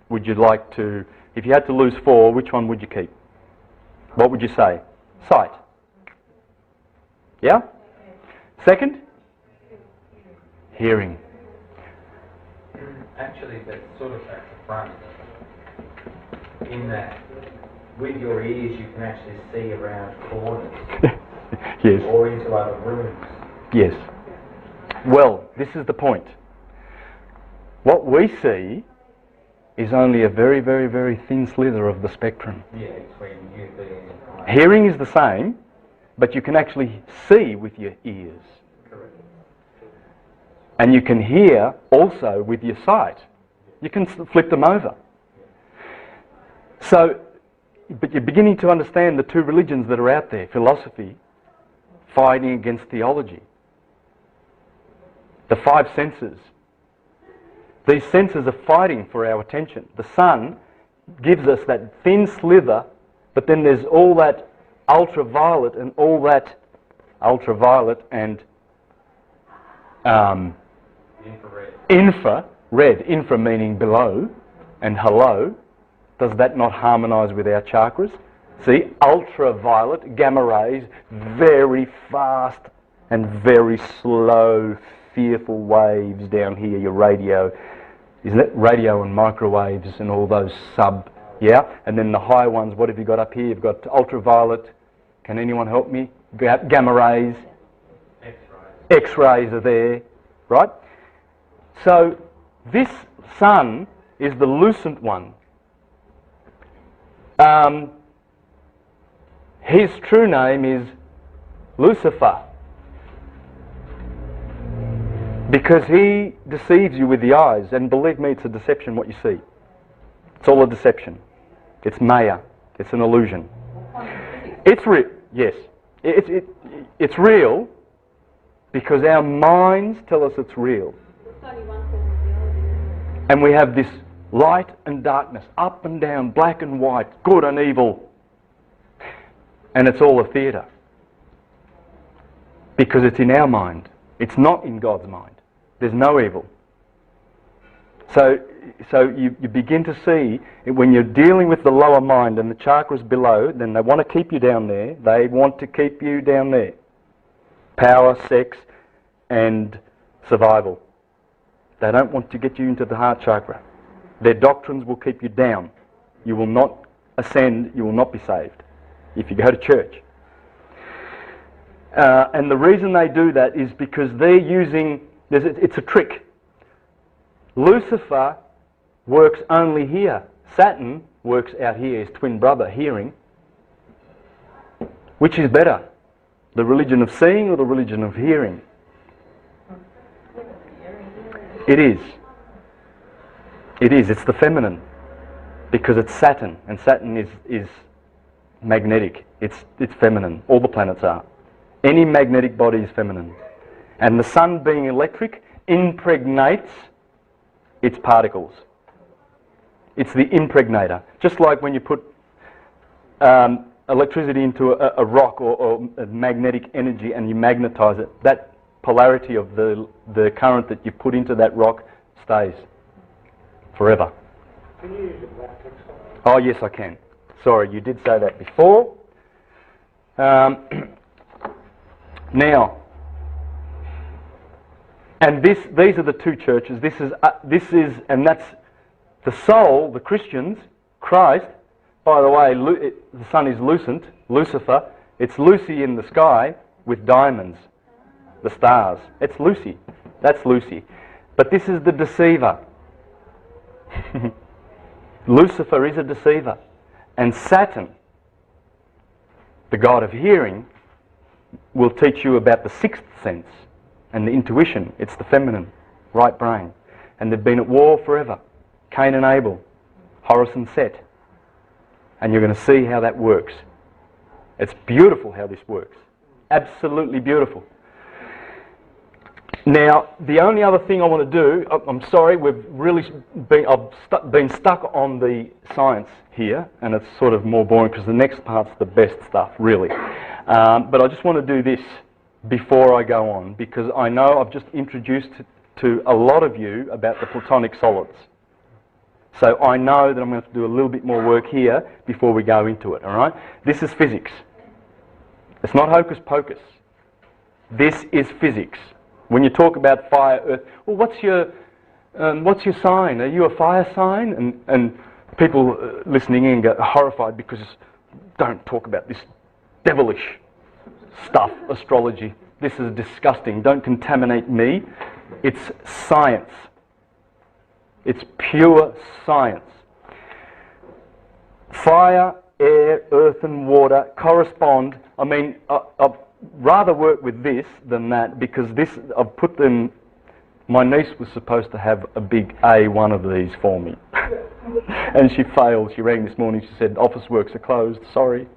would you like to, if you had to lose 4, which one would you keep? What would you say? Sight. Yeah? Second? Hearing. Actually, that's sort of at the front, in that with your ears you can actually see around corners. Yes. Or into other rooms. Yes. Well, this is the point. What we see is only a very, very, very thin slither of the spectrum. Yeah, between you being and Hearing is the same, but you can actually see with your ears. Correct. And you can hear also with your sight. You can flip them over. So, but you're beginning to understand the two religions that are out there, philosophy fighting against theology. The 5 senses. These senses are fighting for our attention. The sun gives us that thin slither, but then there's all that ultraviolet and all that ultraviolet and infra meaning below, and hello. Does that not harmonise with our chakras? See, ultraviolet, gamma rays, very fast and very slow, fearful waves down here, your radio. Isn't it? Radio and microwaves and all those yeah? And then the high ones, what have you got up here? You've got ultraviolet. Can anyone help me? Gamma rays. X-rays. X-rays are there, right? So this sun is the lucent one. His true name is Lucifer, because he deceives you with the eyes, and believe me, it's a deception what you see. It's all a deception. It's Maya. It's an illusion. It's real. Yes, it's real because our minds tell us it's real. And we have this light and darkness, up and down, black and white, good and evil. And it's all a theatre. Because it's in our mind. It's not in God's mind. There's no evil. So you begin to see, when you're dealing with the lower mind and the chakras below, then they want to keep you down there. They want to keep you down there. Power, sex, and survival. They don't want to get you into the heart chakra. Their doctrines will keep you down. You will not ascend, you will not be saved if you go to church. And the reason they do that is because they're using, it's a trick. Lucifer works only here. Saturn works out here, his twin brother, hearing. Which is better? The religion of seeing or the religion of hearing? It is. It is. It's the feminine. Because it's Saturn. And Saturn is magnetic. It's feminine. All the planets are. Any magnetic body is feminine. And the sun, being electric, impregnates its particles. It's the impregnator. Just like when you put electricity into a rock or a magnetic energy and you magnetize it, that polarity of the current that you put into that rock stays forever. Can you use it like this? Oh yes, I can. Sorry, you did say that before. Now, and these are the two churches. This is, and that's the soul, the Christians, Christ. By the way, the sun is lucent, Lucifer. It's Lucy in the sky with diamonds, the stars. It's Lucy. That's Lucy. But this is the deceiver. Lucifer is a deceiver. And Saturn, the god of hearing, will teach you about the sixth sense and the intuition. It's the feminine, right brain. And they've been at war forever. Cain and Abel, Horus and Set. And you're going to see how that works. It's beautiful how this works. Absolutely beautiful. Now, the only other thing I want to do, I'm sorry, I've been stuck on the science here, and it's sort of more boring because the next part's the best stuff, really. But I just want to do this before I go on, because I know I've just introduced to a lot of you about the Platonic solids. So I know that I'm going to have to do a little bit more work here before we go into it, all right? This is physics. It's not hocus pocus. This is physics. When you talk about fire, earth, well, what's your sign? Are you a fire sign? And people listening in get horrified because don't talk about this devilish stuff, astrology. This is disgusting. Don't contaminate me. It's science. It's pure science. Fire, air, earth and water correspond. I mean, I'd rather work with this than that, because this, I've put them, my niece was supposed to have a big A1 of these for me. And she failed. She rang this morning, she said, office works are closed, sorry.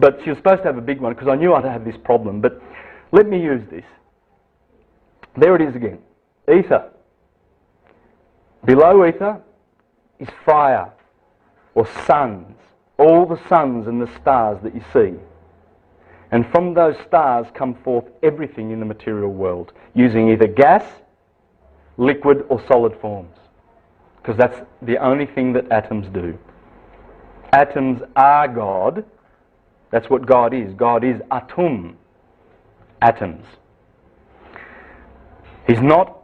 But she was supposed to have a big one because I knew I'd have this problem. But let me use this. There it is again. Ether. Below ether is fire, or suns. All the suns and the stars that you see. And from those stars come forth everything in the material world, using either gas, liquid or solid forms. Because that's the only thing that atoms do. Atoms are God, That's what God is. God is atum, atoms. He's not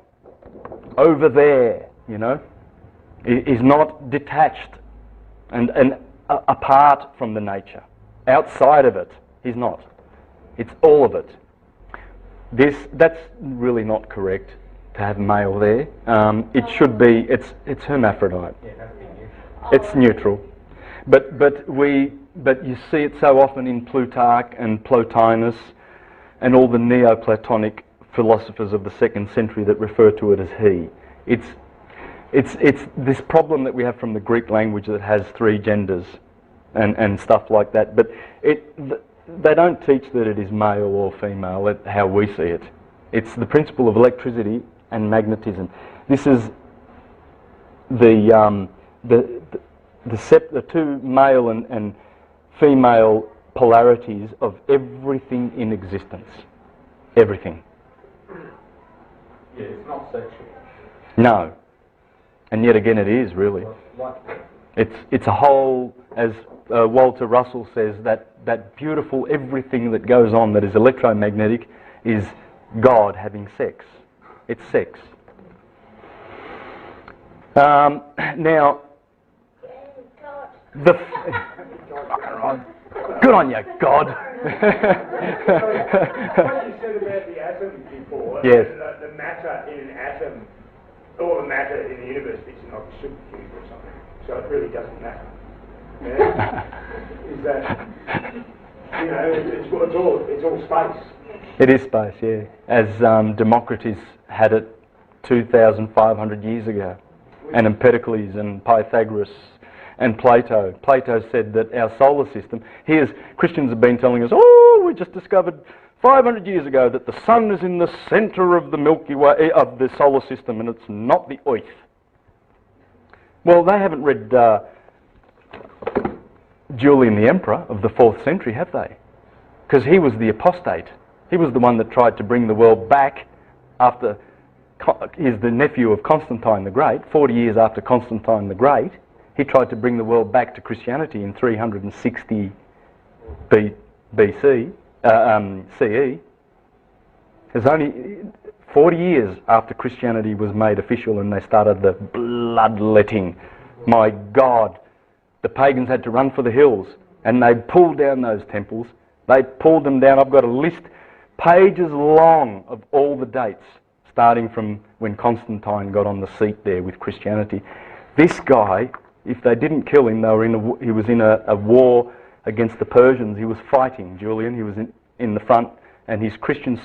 over there, you know. He's not detached and apart from the nature. Outside of it, he's not. It's all of it. That's really not correct to have male there. It should be, it's hermaphrodite. Yeah, that's big news. It's neutral. But you see it so often in Plutarch and Plotinus and all the Neoplatonic philosophers of the 2nd century that refer to it as he. It's this problem that we have from the Greek language that has 3 genders and stuff like that. But they don't teach that it is male or female, how we see it. It's the principle of electricity and magnetism. This is the 2 male and female polarities of everything in existence. Everything. Yeah, it's not sexual. No. And yet again it is, really. It's a whole, as Walter Russell says, that beautiful everything that goes on that is electromagnetic is God having sex. It's sex. Now, good on you, God. What you said about the atom before, yes. The matter in an atom, all the matter in the universe is not supercube or something, so it really doesn't matter. Yeah? Is that, you know, it's all space. It is space, yeah. As Democritus had it 2,500 years ago, and Empedocles and Pythagoras and Plato. Plato said that our solar system, Christians have been telling us, oh, we just discovered 500 years ago that the sun is in the centre of the Milky Way, of the solar system, and it's not the Earth. Well, they haven't read Julian the Emperor of the 4th century, have they? Because he was the apostate. He was the one that tried to bring the world back after, he's the nephew of Constantine the Great. 40 years after Constantine the Great, he tried to bring the world back to Christianity in 360 BC, CE. It's only 40 years after Christianity was made official and they started the bloodletting. My God, the pagans had to run for the hills and they pulled down those temples. They pulled them down. I've got a list, pages long, of all the dates, starting from when Constantine got on the seat there with Christianity. This guy, if they didn't kill him, he was in a war against the Persians. He was fighting Julian. He was in the front, and his Christian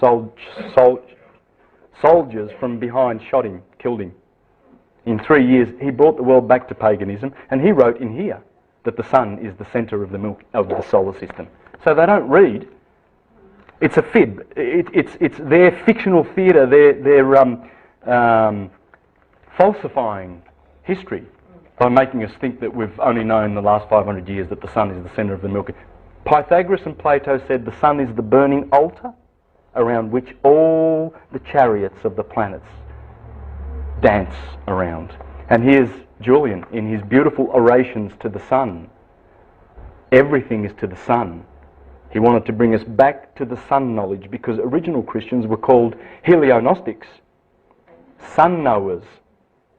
soldiers from behind shot him, killed him. In 3 years, he brought the world back to paganism, and he wrote in here that the sun is the centre of the solar system. So they don't read. It's a fib. It's their fictional theatre. They're falsifying history by making us think that we've only known the last 500 years that the sun is the centre of the Milky Way. Pythagoras and Plato said the sun is the burning altar around which all the chariots of the planets dance around. And here's Julian in his beautiful orations to the sun. Everything is to the sun. He wanted to bring us back to the sun knowledge because original Christians were called heliognostics, sun knowers.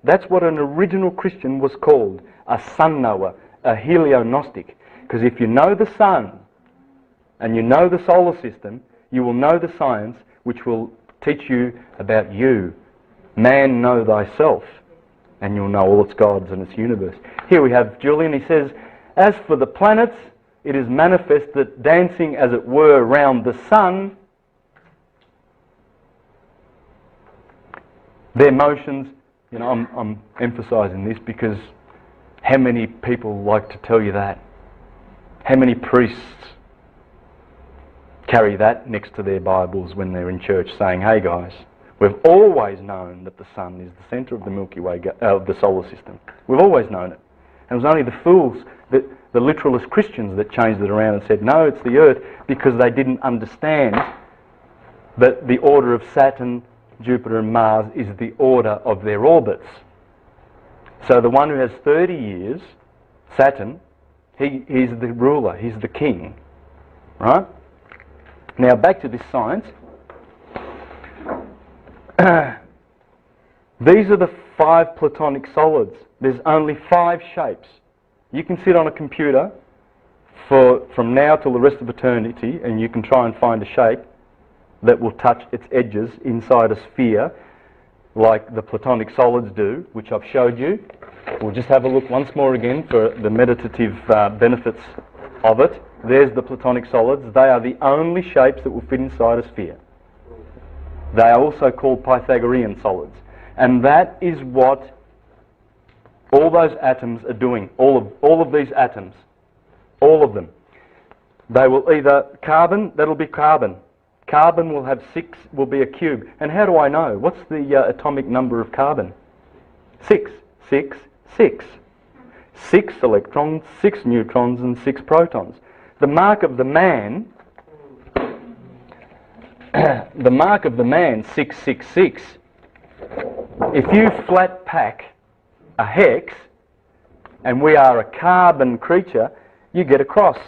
That's what an original Christian was called, a sun knower, a heliognostic. Because if you know the sun and you know the solar system, you will know the science which will teach you about you. Man, know thyself, and you'll know all its gods and its universe. Here we have Julian. He says, as for the planets, it is manifest that dancing, as it were, round the sun, their motions, you know, I'm emphasising this because how many people like to tell you that? How many priests carry that next to their Bibles when they're in church saying, hey guys, we've always known that the sun is the centre of the Milky Way, of the solar system. We've always known it. And it was only the fools, the literalist Christians, that changed it around and said, no, it's the Earth, because they didn't understand that the order of Saturn, Jupiter and Mars is the order of their orbits. So the one who has 30 years, Saturn, he's the ruler, he's the king. Right? Now back to this science. These are the 5 platonic solids. There's only 5 shapes. You can sit on a computer from now till the rest of eternity and you can try and find a shape that will touch its edges inside a sphere like the platonic solids do, which I've showed you. We'll just have a look once more again for the meditative benefits of it. There's the platonic solids. They are the only shapes that will fit inside a sphere. They are also called Pythagorean solids. And that is what all those atoms are doing. All of these atoms. All of them. They will either carbon, that'll be carbon. Carbon will have 6, will be a cube. And how do I know? What's the atomic number of carbon? 6. 6, 6. 6 electrons, 6 neutrons and 6 protons. The mark of the man, the mark of the man, 666. If you flat pack a hex, and we are a carbon creature, you get a cross.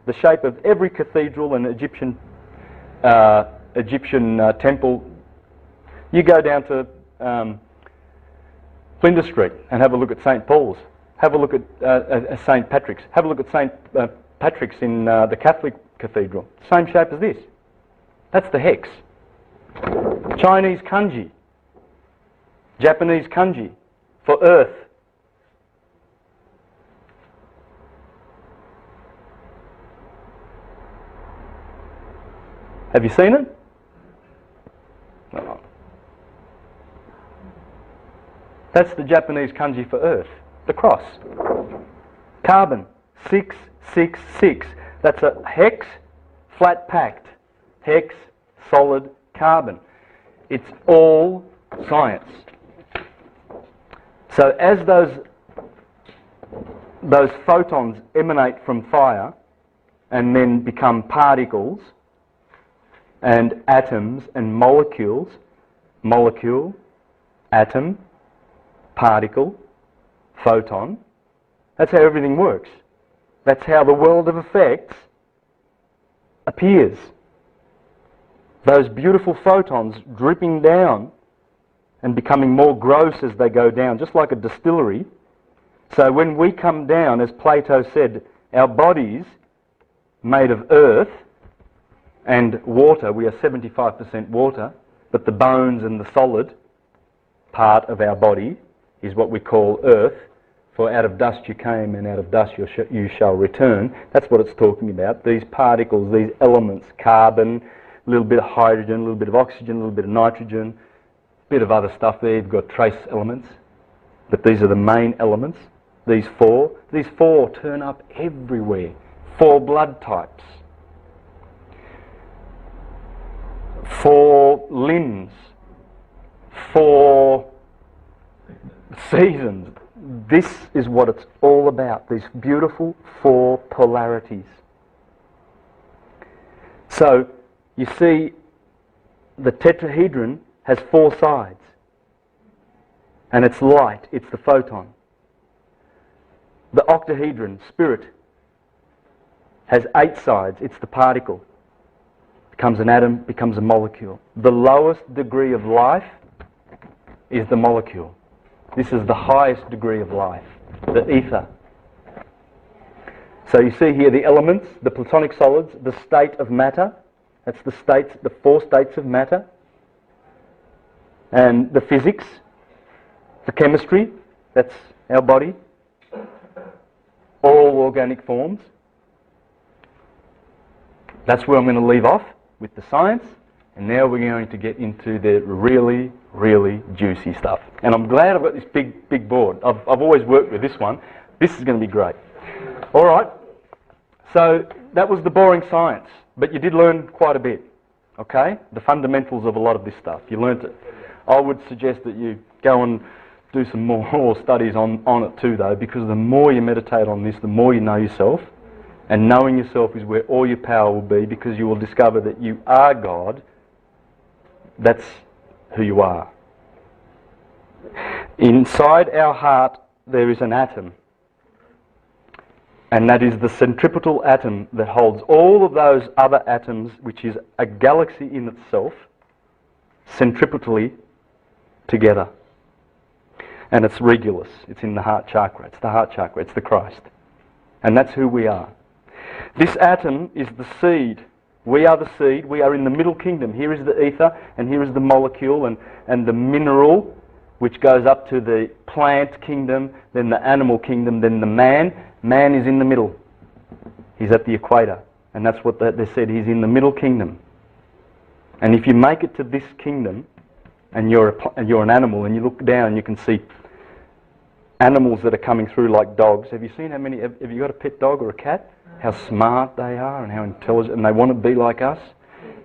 The shape of every cathedral and Egyptian temple. You go down to Flinders Street and have a look at St. Paul's. Have a look at St. Patrick's. Have a look at St. Patrick's in the Catholic cathedral. Same shape as this. That's the hex. Chinese kanji. Japanese kanji for earth. Have you seen it? No. That's the Japanese kanji for earth, the cross. Carbon, 666. That's a hex, flat packed. Hex, solid, carbon. It's all science. So as those photons emanate from fire and then become particles and atoms and molecules, molecule, atom, particle, photon, that's how everything works. That's how the world of effects appears. Those beautiful photons dripping down and becoming more gross as they go down, just like a distillery. So when we come down, as Plato said, our bodies made of earth and water, we are 75% water, but the bones and the solid part of our body is what we call earth, for out of dust you came and out of dust you shall return. That's what it's talking about. These particles, these elements, carbon, a little bit of hydrogen, a little bit of oxygen, a little bit of nitrogen, a bit of other stuff there. You've got trace elements, but these are the main elements. These four turn up everywhere. 4 blood types. 4 limbs. 4 seasons. This is what it's all about, these beautiful 4 polarities. So, you see, the tetrahedron has 4 sides. And it's light, it's the photon. The octahedron, spirit, has 8 sides, it's the particle. Becomes an atom, becomes a molecule. The lowest degree of life is the molecule. This is the highest degree of life, the ether. So you see here the elements, the platonic solids, the state of matter. That's the states, the 4 states of matter. And the physics, the chemistry, that's our body. All organic forms. That's where I'm going to leave off with the science. And now we're going to get into the really, really juicy stuff. And I'm glad I've got this big board. I've always worked with this one. This is going to be great. All right. So that was the boring science. But you did learn quite a bit. Okay? The fundamentals of a lot of this stuff. You learnt it. I would suggest that you go and do some more studies on it too, though, because the more you meditate on this, the more you know yourself. And knowing yourself is where all your power will be, because you will discover that you are God. That's who you are. Inside our heart, there is an atom. And that is the centripetal atom that holds all of those other atoms, which is a galaxy in itself, centripetally together. And it's Regulus. It's in the heart chakra. It's the heart chakra. It's the Christ. And that's who we are. This atom is the seed. We are the seed. We are in the middle kingdom. Here is the ether, and here is the molecule and the mineral, which goes up to the plant kingdom, then the animal kingdom, then the man. Man is in the middle. He's at the equator. And that's what they said. He's in the middle kingdom. And if you make it to this kingdom, and you're an animal, and you look down, you can see animals that are coming through like dogs. Have you seen how many? Have you got a pet dog or a cat? How smart they are and how intelligent, and they want to be like us.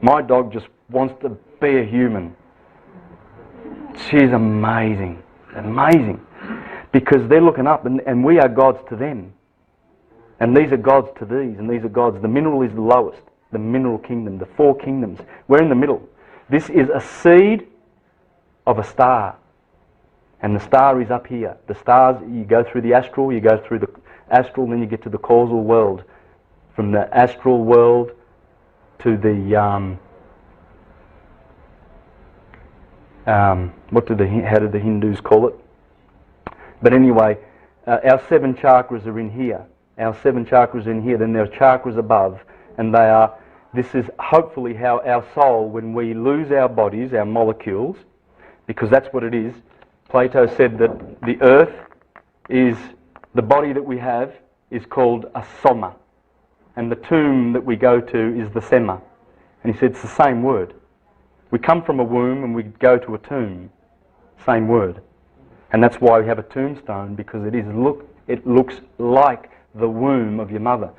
My dog just wants to be a human. She's amazing, amazing, because they're looking up, and we are gods to them, and these are gods to these, and these are gods. The mineral is the lowest, the mineral kingdom, the four kingdoms. We're in the middle. This is a seed of a star, and the star is up here. The stars, you go through the astral, you go through the astral, then you get to the causal world. From the astral world to the how did the Hindus call it? But anyway, our 7 chakras are in here. Our 7 chakras are in here. Then there are chakras above, and they are. This is hopefully how our soul, when we lose our bodies, our molecules, because that's what it is. Plato said that the earth is the body that we have is called a soma, and the tomb that we go to is the sema. And he said it's the same word. We come from a womb and we go to a tomb. Same word. And that's why we have a tombstone, because it looks like the womb of your mother,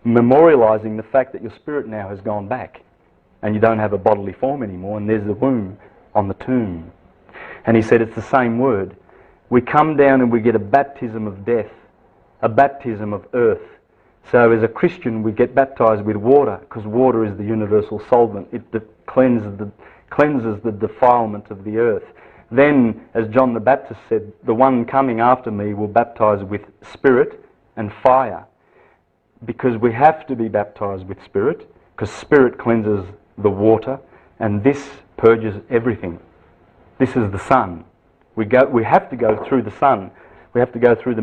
memorialising the fact that your spirit now has gone back and you don't have a bodily form anymore, and there's the womb on the tomb. And he said it's the same word. We come down and we get a baptism of death, a baptism of earth. So as a Christian we get baptised with water, because water is the universal solvent. It cleanses the defilement of the earth. Then, as John the Baptist said, the one coming after me will baptise with spirit and fire. Because we have to be baptised with spirit, because spirit cleanses the water, and this purges everything. This is the sun. We have to go through the sun. We have to go through the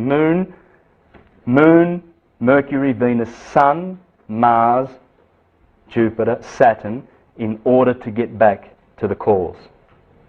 moon, Mercury, Venus, Sun, Mars, Jupiter, Saturn, in order to get back to the cause.